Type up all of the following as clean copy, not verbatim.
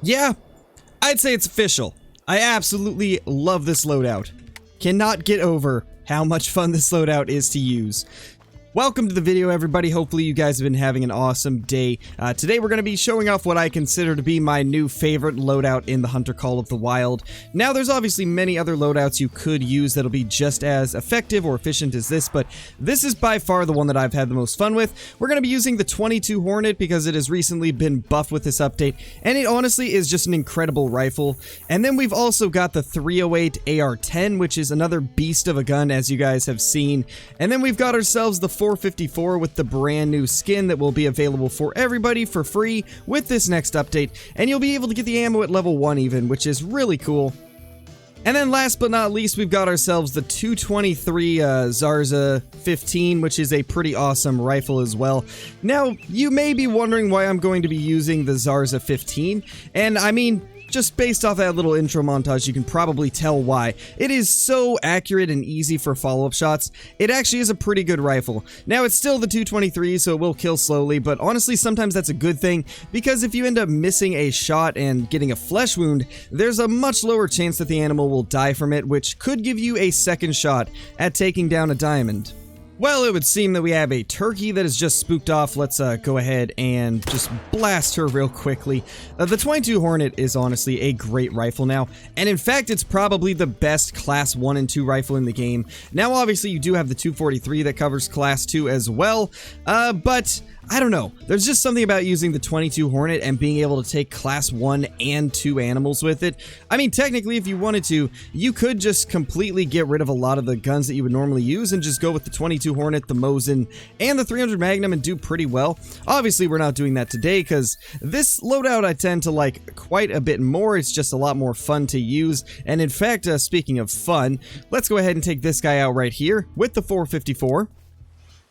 Yeah, I'd say it's official. I absolutely love this loadout. Cannot get over how much fun this loadout is to use. Welcome to the video, everybody. Hopefully you guys have been having an awesome day. Today we're going to be showing off what I consider to be my new favorite loadout in the Hunter Call of the Wild. Now, there's obviously many other loadouts you could use that'll be just as effective or efficient as this, but this is by far the one that I've had the most fun with. We're going to be using the 22 Hornet because it has recently been buffed with this update, and it honestly is just an incredible rifle. And then we've also got the 308 AR-10, which is another beast of a gun, as you guys have seen. And then we've got ourselves the 454 with the brand new skin that will be available for everybody for free with this next update, and you'll be able to get the ammo at level 1 even, which is really cool. And then last but not least, we've got ourselves the 223 Zarza 15, which is a pretty awesome rifle as well. Now, you may be wondering why I'm going to be using the Zarza 15, and I mean, just based off that little intro montage, you can probably tell why. It is so accurate and easy for follow-up shots. It actually is a pretty good rifle. Now, it's still the 223, so it will kill slowly, but honestly, sometimes that's a good thing, because if you end up missing a shot and getting a flesh wound, there's a much lower chance that the animal will die from it, which could give you a second shot at taking down a diamond. Well, it would seem that we have a turkey that is just spooked off. Let's go ahead and just blast her real quickly. The 22 Hornet is honestly a great rifle now, and in fact, it's probably the best Class 1 and 2 rifle in the game. Now, obviously, you do have the 243 that covers Class 2 as well, but I don't know. There's just something about using the 22 Hornet and being able to take Class 1 and 2 animals with it. I mean, technically, if you wanted to, you could just completely get rid of a lot of the guns that you would normally use and just go with the 22 Hornet, the Mosin, and the 300 Magnum and do pretty well. Obviously, we're not doing that today because this loadout I tend to like quite a bit more. It's just a lot more fun to use. And in fact, speaking of fun, let's go ahead and take this guy out right here with the 454.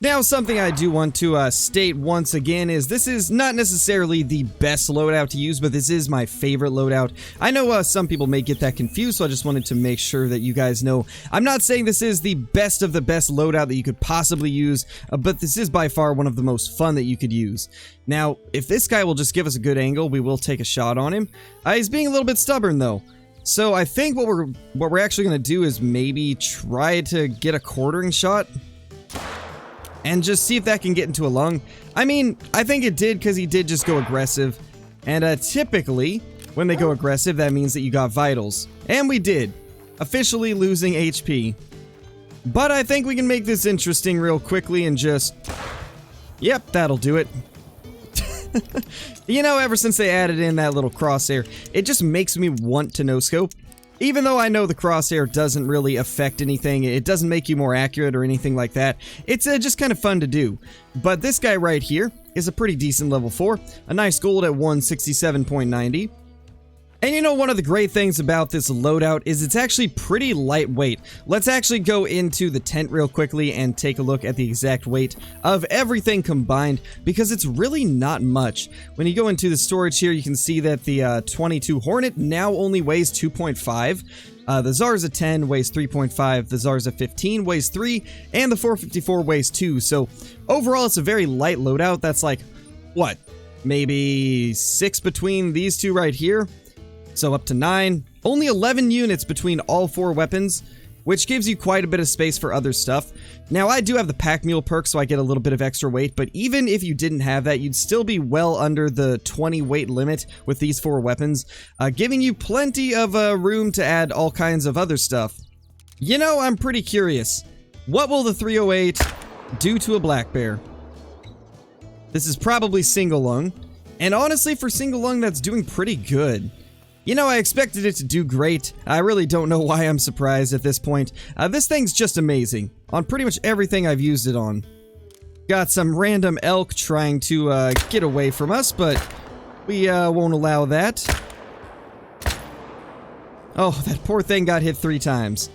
Now, something I do want to state once again is this is not necessarily the best loadout to use, but this is my favorite loadout. I know some people may get that confused, so I just wanted to make sure that you guys know. I'm not saying this is the best of the best loadout that you could possibly use, but this is by far one of the most fun that you could use. Now, if this guy will just give us a good angle, we will take a shot on him. He's being a little bit stubborn, though. So I think what we're actually going to do is maybe try to get a quartering shot and just see if that can get into a lung. I mean, I think it did because he did just go aggressive. And typically, when they go aggressive, that means that you got vitals. And we did. Officially losing HP. But I think we can make this interesting real quickly and just... Yep, that'll do it. You know, ever since they added in that little crosshair, it just makes me want to no-scope. Even though I know the crosshair doesn't really affect anything, it doesn't make you more accurate or anything like that, it's just kind of fun to do. But this guy right here is a pretty decent level 4, a nice gold at 167.90. And you know, one of the great things about this loadout is it's actually pretty lightweight. Let's actually go into the tent real quickly and take a look at the exact weight of everything combined, because it's really not much. When you go into the storage here, you can see that the 22 Hornet now only weighs 2.5. The Zarza 10 weighs 3.5, the Zarza 15 weighs 3, and the 454 weighs 2. So overall, it's a very light loadout. That's like, what, maybe 6 between these two right here? So up to 9. Only 11 units between all 4 weapons, which gives you quite a bit of space for other stuff. Now, I do have the pack mule perk, so I get a little bit of extra weight, but even if you didn't have that, you'd still be well under the 20 weight limit with these 4 weapons, giving you plenty of room to add all kinds of other stuff. You know, I'm pretty curious. What will the 308 do to a black bear? This is probably single lung, and honestly, for single lung, that's doing pretty good. You know, I expected it to do great. I really don't know why I'm surprised at this point. This thing's just amazing on pretty much everything I've used it on. Got some random elk trying to get away from us, but we won't allow that. Oh, that poor thing got hit 3 times.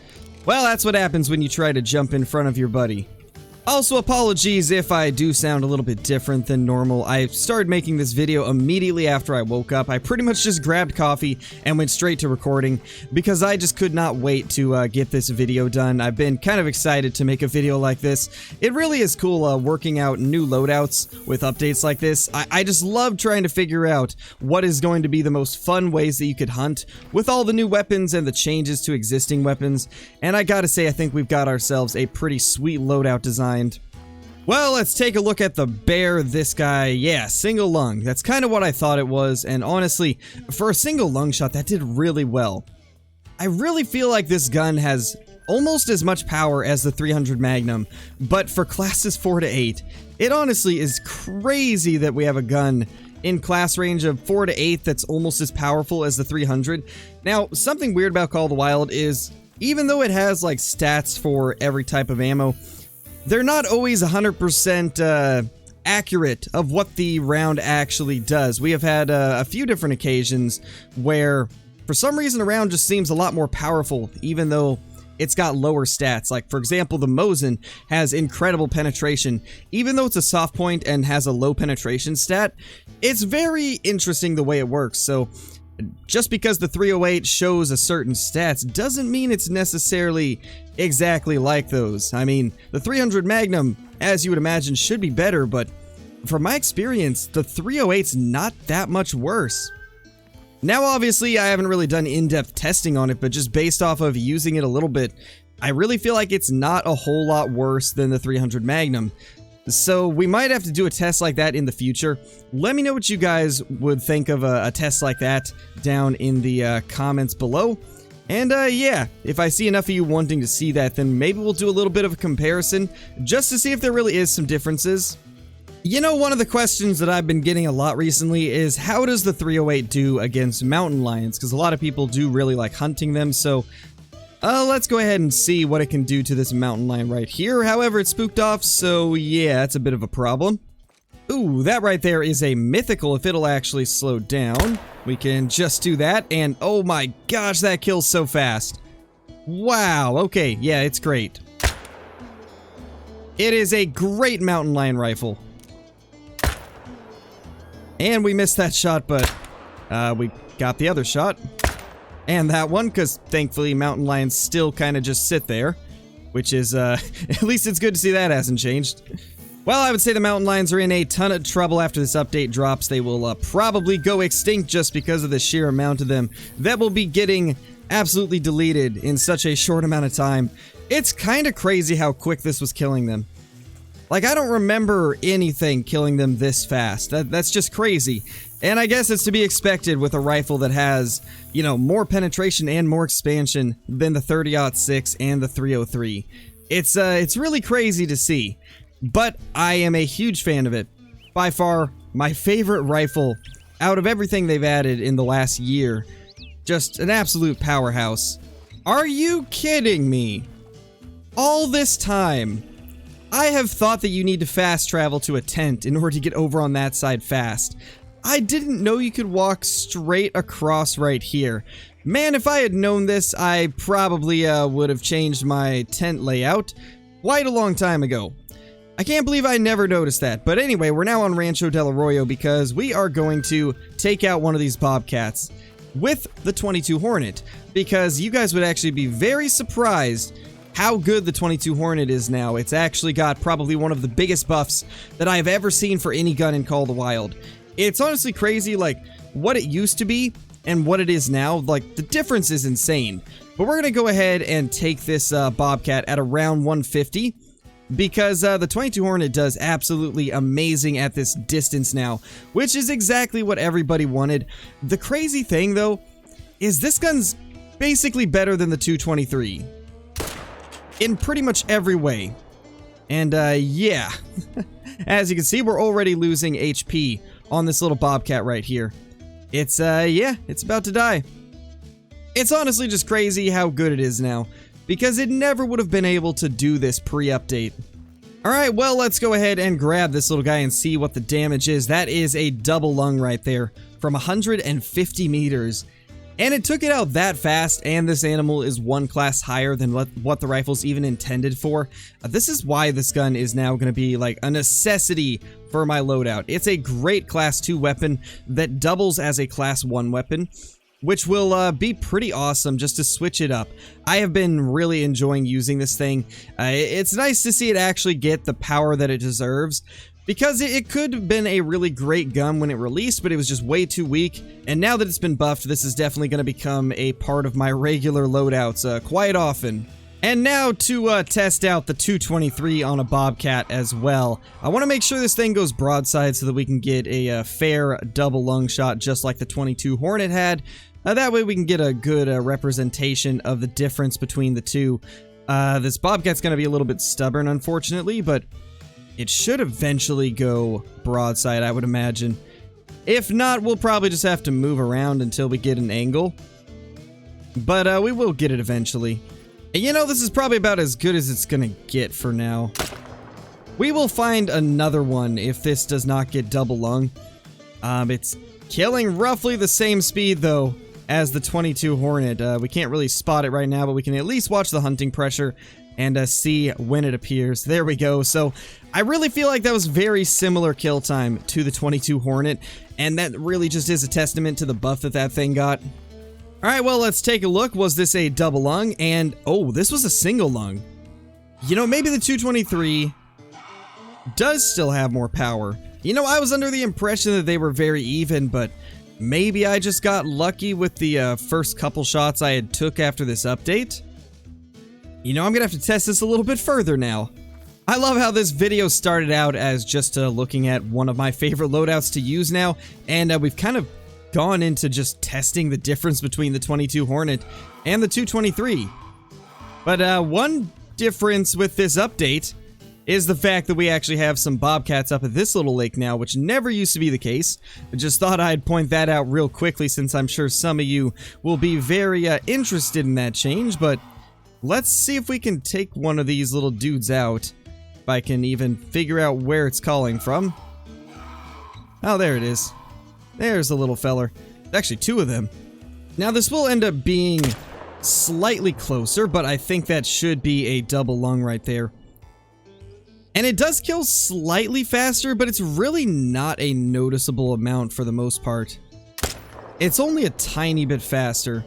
Well, that's what happens when you try to jump in front of your buddy. Also, apologies if I do sound a little bit different than normal. I started making this video immediately after I woke up. I pretty much just grabbed coffee and went straight to recording because I just could not wait to get this video done. I've been kind of excited to make a video like this. It really is cool working out new loadouts with updates like this. I just love trying to figure out what is going to be the most fun ways that you could hunt with all the new weapons and the changes to existing weapons. And I gotta say, I think we've got ourselves a pretty sweet loadout design. Well, let's take a look at the bear. This guy, yeah, single lung. That's kind of what I thought it was, and honestly, for a single lung shot, that did really well. I really feel like this gun has almost as much power as the 300 Magnum, but for classes 4 to 8, it honestly is crazy that we have a gun in class range of 4 to 8 that's almost as powerful as the 300. Now, something weird about Call of the Wild is, even though it has like stats for every type of ammo, they're not always 100% accurate of what the round actually does. We have had a few different occasions where, for some reason, a round just seems a lot more powerful, even though it's got lower stats. Like, for example, the Mosin has incredible penetration. Even though it's a soft point and has a low penetration stat, it's very interesting the way it works. So, just because the 308 shows a certain stats doesn't mean it's necessarily exactly like those. I mean, the 300 Magnum, as you would imagine, should be better, but from my experience, the 308's not that much worse. Now, obviously, I haven't really done in-depth testing on it, but just based off of using it a little bit, I really feel like it's not a whole lot worse than the 300 Magnum. So we might have to do a test like that in the future. Let me know what you guys would think of a test like that down in the comments below. And yeah, if I see enough of you wanting to see that, then maybe we'll do a little bit of a comparison just to see if there really is some differences. You know, one of the questions that I've been getting a lot recently is how does the 308 do against mountain lions? Because a lot of people do really like hunting them, so let's go ahead and see what it can do to this mountain lion right here. However, it's spooked off, so yeah, that's a bit of a problem. Ooh, that right there is a mythical if it'll actually slow down. We can just do that, and oh my gosh, that kills so fast. Wow, okay, yeah, it's great. It is a great mountain lion rifle. And we missed that shot, but we got the other shot. And that one, because thankfully mountain lions still kind of just sit there, which is, at least it's good to see that hasn't changed. Well, I would say the mountain lions are in a ton of trouble after this update drops. They will probably go extinct just because of the sheer amount of them that will be getting absolutely deleted in such a short amount of time. It's kind of crazy how quick this was killing them. Like, I don't remember anything killing them this fast. That's just crazy. And I guess it's to be expected with a rifle that has, you know, more penetration and more expansion than the 30-06 and the 303. It's really crazy to see. But I am a huge fan of it. By far, my favorite rifle out of everything they've added in the last year. Just an absolute powerhouse. Are you kidding me? All this time, I have thought that you need to fast travel to a tent in order to get over on that side fast. I didn't know you could walk straight across right here. Man, if I had known this, I probably would have changed my tent layout quite a long time ago. I can't believe I never noticed that. But anyway, we're now on Rancho del Arroyo because we are going to take out one of these bobcats with the 22 Hornet, because you guys would actually be very surprised how good the 22 Hornet is now. It's actually got probably one of the biggest buffs that I have ever seen for any gun in Call of the Wild. It's honestly crazy, like, what it used to be and what it is now. Like, the difference is insane. But we're gonna go ahead and take this bobcat at around 150. Because the 22 Hornet does absolutely amazing at this distance now, which is exactly what everybody wanted. The crazy thing, though, is this gun's basically better than the 223 in pretty much every way. And yeah, as you can see, we're already losing HP on this little bobcat right here. It's yeah, it's about to die. It's honestly just crazy how good it is now, because it never would have been able to do this pre-update. Alright, well, let's go ahead and grab this little guy and see what the damage is. That is a double lung right there from 150 meters. And it took it out that fast, and this animal is one class higher than what the rifle's even intended for. This is why this gun is now going to be like a necessity for my loadout. It's a great class 2 weapon that doubles as a class 1 weapon, which will be pretty awesome just to switch it up. I have been really enjoying using this thing. It's nice to see it actually get the power that it deserves, because it could have been a really great gun when it released, but it was just way too weak. And now that it's been buffed, this is definitely going to become a part of my regular loadouts quite often. And now to test out the 223 on a Bobcat as well. I want to make sure this thing goes broadside so that we can get a fair double lung shot just like the 22 Hornet had. That way we can get a good representation of the difference between the two. This Bobcat's going to be a little bit stubborn, unfortunately, but it should eventually go broadside, I would imagine. If not, we'll probably just have to move around until we get an angle. But we will get it eventually. And you know, this is probably about as good as it's gonna get for now. We will find another one if this does not get double lung. It's killing roughly the same speed, though, as the 22 Hornet. We can't really spot it right now, but we can at least watch the hunting pressure and see when it appears. There we go. So I really feel like that was very similar kill time to the 22 Hornet, and that really just is a testament to the buff that that thing got. Alright, well, let's take a look. Was this a double lung? And, oh, this was a single lung. You know, maybe the 223 does still have more power. You know, I was under the impression that they were very even, but maybe I just got lucky with the first couple shots I had took after this update. You know, I'm gonna have to test this a little bit further now. I love how this video started out as just looking at one of my favorite loadouts to use now, and we've kind of gone into just testing the difference between the 22 Hornet and the 223. But one difference with this update is the fact that we actually have some Bobcats up at this little lake now, which never used to be the case. I just thought I'd point that out real quickly, since I'm sure some of you will be very interested in that change. But let's see if we can take one of these little dudes out. If I can even figure out where it's calling from. Oh, there it is. There's the little feller. Actually, two of them. Now, this will end up being slightly closer, but I think that should be a double lung right there. And it does kill slightly faster, but it's really not a noticeable amount for the most part. It's only a tiny bit faster.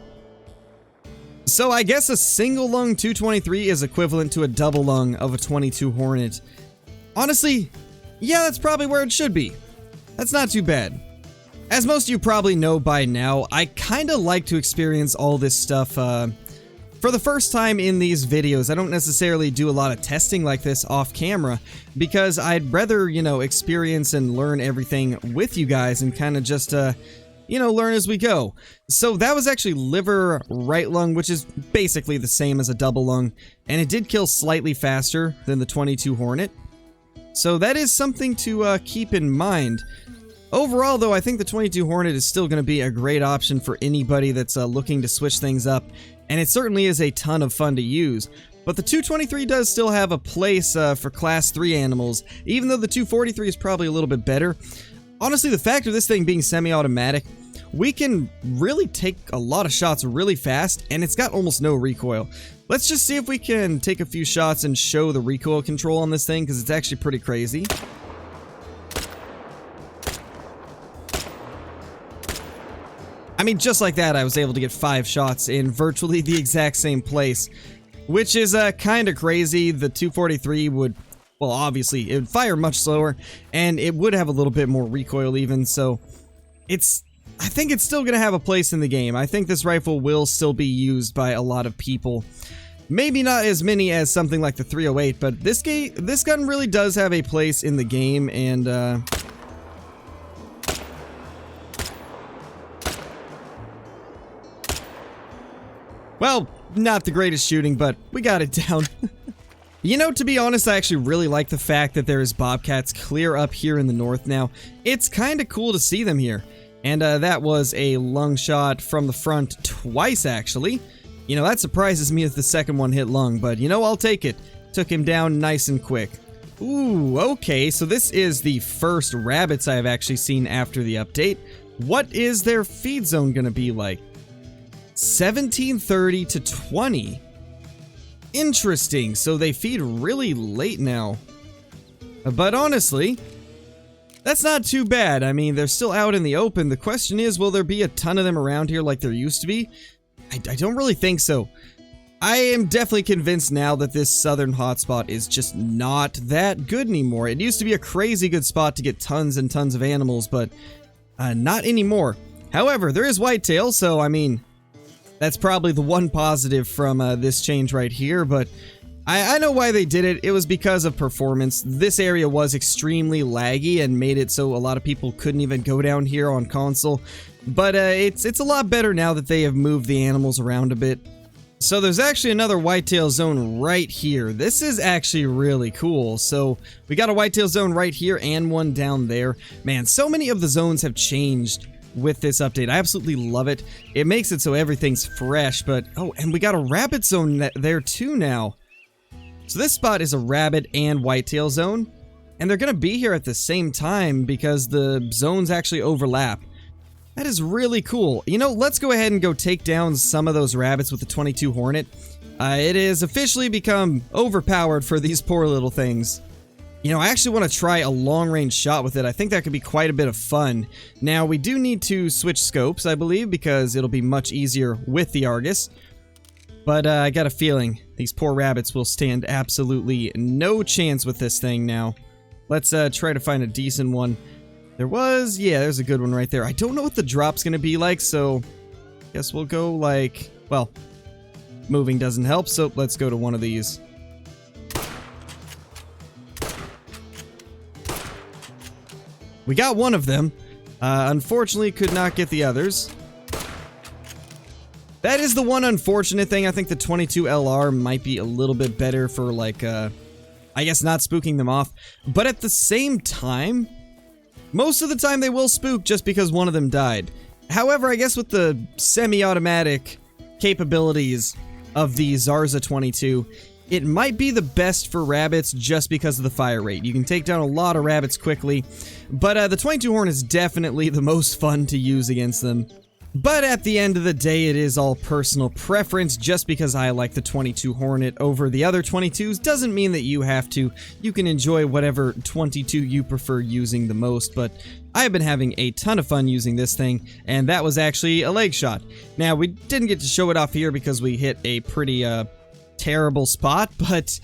So I guess a single lung 223 is equivalent to a double lung of a 22 Hornet. Honestly, yeah, that's probably where it should be. That's not too bad. As most of you probably know by now, I kinda like to experience all this stuff for the first time in these videos. I don't necessarily do a lot of testing like this off camera, because I'd rather, you know, experience and learn everything with you guys and kinda just, you know, learn as we go. So that was actually liver right lung, which is basically the same as a double lung, and it did kill slightly faster than the 22 Hornet. So that is something to keep in mind. Overall, though, I think the 22 Hornet is still going to be a great option for anybody that's looking to switch things up, and it certainly is a ton of fun to use. But the 223 does still have a place for Class 3 animals, even though the 243 is probably a little bit better. Honestly, the fact of this thing being semi-automatic, we can really take a lot of shots really fast, and it's got almost no recoil. Let's just see if we can take a few shots and show the recoil control on this thing, because it's actually pretty crazy. I mean, just like that, I was able to get 5 shots in virtually the exact same place, which is kind of crazy. The 243 would, well, obviously, it would fire much slower, and it would have a little bit more recoil even, so I think it's still going to have a place in the game. I think this rifle will still be used by a lot of people. Maybe not as many as something like the 308, but this gun really does have a place in the game, and well, not the greatest shooting, but we got it down. You know, to be honest, I actually really like the fact that there is Bobcats clear up here in the north now. It's kind of cool to see them here. And that was a lung shot from the front twice, actually. You know, that surprises me if the second one hit lung, but you know, I'll take it. Took him down nice and quick. Ooh, okay, so this is the first rabbits I have actually seen after the update. What is their feed zone gonna be like? 17:30 to 20. Interesting, so they feed really late now. But honestly, that's not too bad. I mean, they're still out in the open. The question is, will there be a ton of them around here like there used to be? I don't really think so. I am definitely convinced now that this southern hotspot is just not that good anymore. It used to be a crazy good spot to get tons and tons of animals, but not anymore. However, there is whitetail, so I mean, that's probably the one positive from this change right here, but I know why they did it. It was because of performance. This area was extremely laggy and made it so a lot of people couldn't even go down here on console. But it's a lot better now that they have moved the animals around a bit. So there's actually another whitetail zone right here. This is actually really cool. So we got a whitetail zone right here and one down there. Man, so many of the zones have changed with this update. I absolutely love it. It makes it so everything's fresh, but oh, and we got a rabbit zone there too now. So this spot is a rabbit and whitetail zone, and they're gonna be here at the same time because the zones actually overlap. That is really cool. You know, let's go ahead and go take down some of those rabbits with the 22 Hornet. It has officially become overpowered for these poor little things. You know, I actually want to try a long-range shot with it. I think that could be quite a bit of fun. Now, we do need to switch scopes, I believe, because it'll be much easier with the Argus. But I got a feeling these poor rabbits will stand absolutely no chance with this thing now. Let's try to find a decent one. Yeah, there's a good one right there. I don't know what the drop's gonna be like, so guess we'll go like, well, moving doesn't help, so let's go to one of these. We got one of them. Unfortunately, could not get the others. That is the one unfortunate thing. I think the 22 LR might be a little bit better for, like, I guess not spooking them off. But at the same time, most of the time they will spook just because one of them died. However, I guess with the semi-automatic capabilities of the Zarza 22, it might be the best for rabbits just because of the fire rate. You can take down a lot of rabbits quickly, but the 22 Hornet is definitely the most fun to use against them. But at the end of the day, it is all personal preference. Just because I like the 22 Hornet over the other 22s doesn't mean that you have to. You can enjoy whatever 22 you prefer using the most, but I've been having a ton of fun using this thing, and that was actually a leg shot. Now, we didn't get to show it off here because we hit a pretty terrible spot, but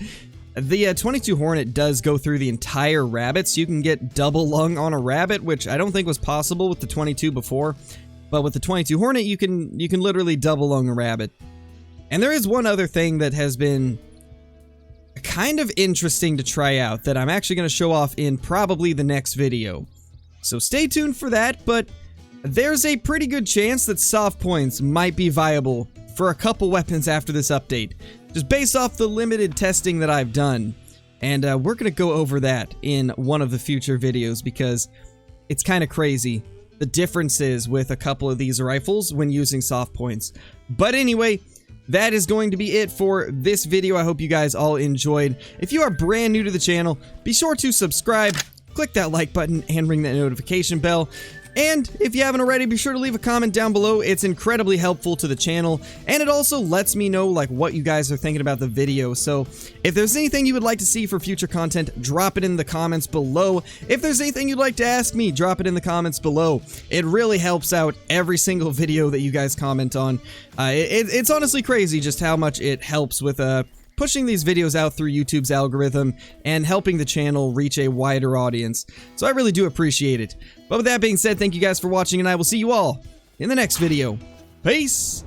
the 22 Hornet does go through the entire rabbit, so you can get double lung on a rabbit, which I don't think was possible with the 22 before. But with the 22 Hornet, you can literally double lung a rabbit. And there is one other thing that has been kind of interesting to try out that I'm actually going to show off in probably the next video. So stay tuned for that, but there's a pretty good chance that soft points might be viable for a couple weapons after this update, just based off the limited testing that I've done. And we're going to go over that in one of the future videos because it's kind of crazy the differences with a couple of these rifles when using soft points. But anyway, that is going to be it for this video. I hope you guys all enjoyed. If you are brand new to the channel, be sure to subscribe, click that like button, and ring that notification bell. And if you haven't already, be sure to leave a comment down below. It's incredibly helpful to the channel, and it also lets me know like what you guys are thinking about the video. So if there's anything you would like to see for future content, drop it in the comments below. If there's anything you'd like to ask me, drop it in the comments below. It really helps out every single video that you guys comment on. It's honestly crazy just how much it helps with pushing these videos out through YouTube's algorithm and helping the channel reach a wider audience. So I really do appreciate it. But with that being said, thank you guys for watching, and I will see you all in the next video. Peace!